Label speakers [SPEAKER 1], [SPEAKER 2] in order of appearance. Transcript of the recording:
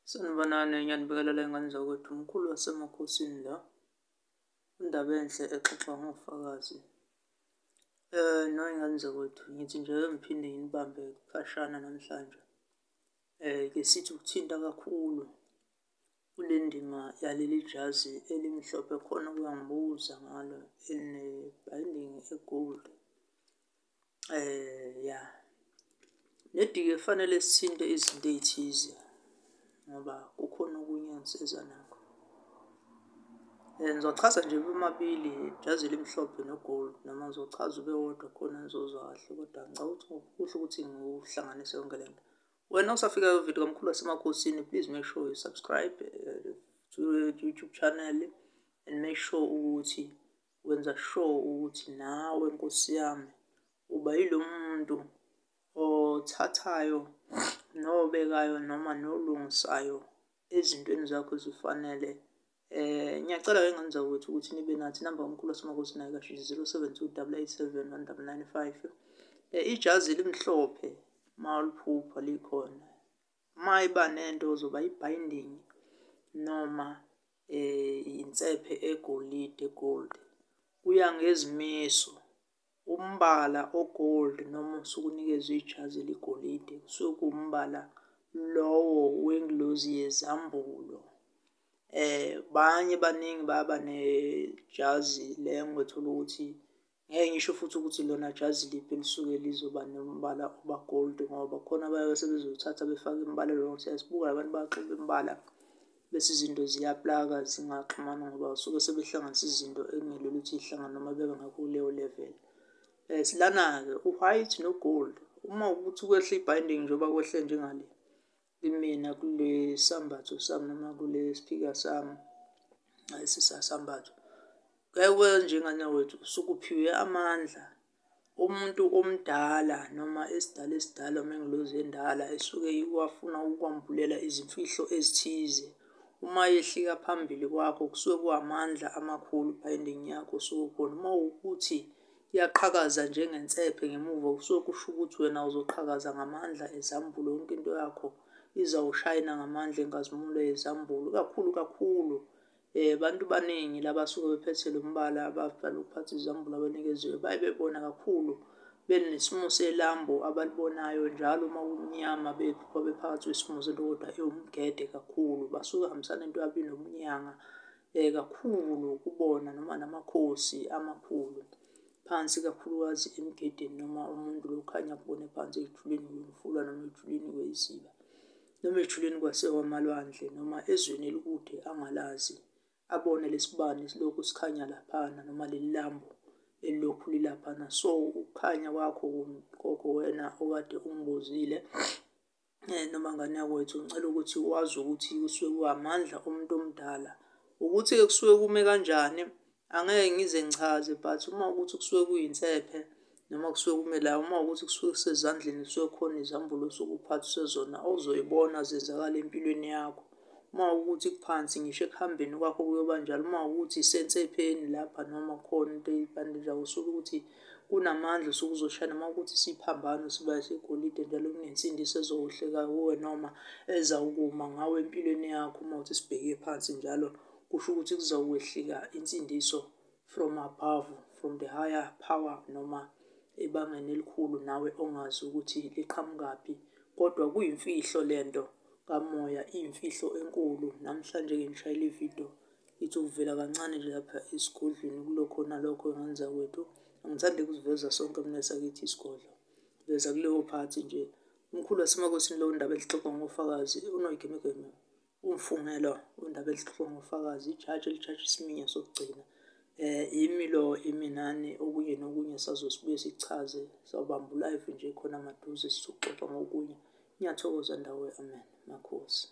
[SPEAKER 1] Sanibonani, ngiyanibikelela ingane zakwethu. Umkhulu wasemakhosini la. Indaba enhle exoxwa ngofakazi. Ney'ngane zakwethu, ngithi nje ngiphinde nginibambe khashana namhlanje. Ke sithi ukuthinta kakhulu kule ndima yaleli jazi elimhlophe khona kuyangibuza ngalo eline-binding e-gold. Ya. Nedi-ke kufanele sithinte izinto ey'thize ngoba kukhona okunye engiseza nakho. Ngizochaza nje bemabili ijazi elimhlophe no-gold, noma ngizochaza ube wodwa khona nizozwa kahle, kodwa ngicabanga ukuthi kuhle ukuthi ngiwuhlanganise yonke le nto. Wena osafika kuvidiyo kaMkhulu wasemakhosini, please make sure you subscribe to YouTube channel and make sure ukuthi wenza sure ukuthi nawe Nkosi yami uba yilo muntu othathayo nobekayo noma nolungisayo ezintweni zakho zifanele. Ngiyacela-ke ingane zakwethu ukuthi nibe nathi inamba kaMkhulu wasemakhosini ayikasho 072 887 1995. Ijazi elimhlophe mawuliphupha likhona. Mayiba nento ozoba i-binding noma insephe egolide gold. Kuya ngezimiso. Umbala o-gold noma usukunikezwe ijazi eligolide kusuke kuwumbala lowo wengilozi yezambulo. Banye baningi baba nejazi le ngithola ukuthi ngeke ngisho futhi ukuthi lona jazi liphi elisuke lizoba nombala oba gold ngoba khona baye sebezothatha befake imbala lo. Siyasibuka abantu baxuba imbala bese izinto ziyaplaka zingaxhumani ngoba usuke sebehlanganisa izinto ekumele ukuthi ihlangane noma bebe ngakuleyo level. Silana-ke u-white no-gold. Uma ukuthi kwehle i-binding njengoba kwehle njengale kimina kule sambatho sami noma kule speaker sami sisasambatho. Kuyaye njengana wethu usuke uphiwe amandla. Umuntu omdala noma esidala mengilozi endala esuke iwafuna ukwambulela izimfihlo ezithize. Uma yehlika phambili kwakho kusuke kuwamandla amakhulu binding yakho suke khona. Uma ukuthi iyaqhakaza njengensephe ngemuva kusuke kusho ukuthi wena uzoqhakaza ngamandla ezambulo. Yonke into yakho izawushayina ngamandla enkazimulo ezambulo kakhulu. Abantu baningi labasuke bephethe lo mbala ababhala ukuphatha izambulo abanikeziwe baye bebona kakhulu benesimo selambo abalibonayo njalo uma kumnyama bephakathi kwesimo kodwa ewumgede kakhulu. Basuke hambisana into yabo inobunyanga kakhulu kubona noma namakhosi amakhulu. Phansi kakhulukazi emgedeni noma umuntu lo khanya kubone phansi ejuleni kwemfula noma ejuleni kweyisiba noma ejuleni kwasewamalwandle noma ezweni elikude angalazi. Abone lesibani esilokhu sikhanya laphana noma leli lambo elilokhu lilaphana. So ukukhanya kwakho gogo wena okade ungibuzile noma ngane yakwethu ngicela ukuthi wazi ukuthi kusuke kuwamandla omuntu omdala. Ukuthi-ke kusuke kume kanjani angeke ngize ngichaze, but uma ukuthi kusuke kuyinsephe noma kusuke kume la, uma ukuthi kusuke kusezandleni kusuke khona izambulo osuke uphathiswe zona ozoyibona zenzakala empilweni yakho. Uma ukuthi kuphansi ngisho ekuhambeni kwakho kuyoba njalo. Uma ukuthi isensepheni lapha noma khona into eyibandage usuke ukuthi kunamandla usuke uzoshayina. Uma ukuthi siphambano siba segolide njalo kunensindiso ezohleka kuwe noma ezawukuma ngawe empilweni yakho. Uma ukuthi sibheke phansi njalo kusho ukuthi kuzokwehlika insindiso from above, from the higher power noma ebangeni elikhulu nawe ongazi ukuthi liqhamukaphi. Kodwa kuyimfihlo lento kamoya, iyimfihlo enkulu. Namhlanje-ke ngishayela ividiyo ithi ukuvela kancane nje lapha esigodlweni kulokho nalokho ingane zakwethu. Angithandi ukuziveza sonke mina sakithi isigodlo. Veza kuleyo phathi nje. Umkhulu wasemakhosini lo ndaba elixoxwa ngofakazi unoyigemegeme umfungelo undaba elixoxwa ngofakazi. Ijaji elijaji isiminya sokugcina. Yimi lo iminani okunye nokunye sazosibuye sichaze sawubamba live nje khona maduze sizoxoxa ngokunye. Ngiyathokoza ndawo. Amen. Makhosi.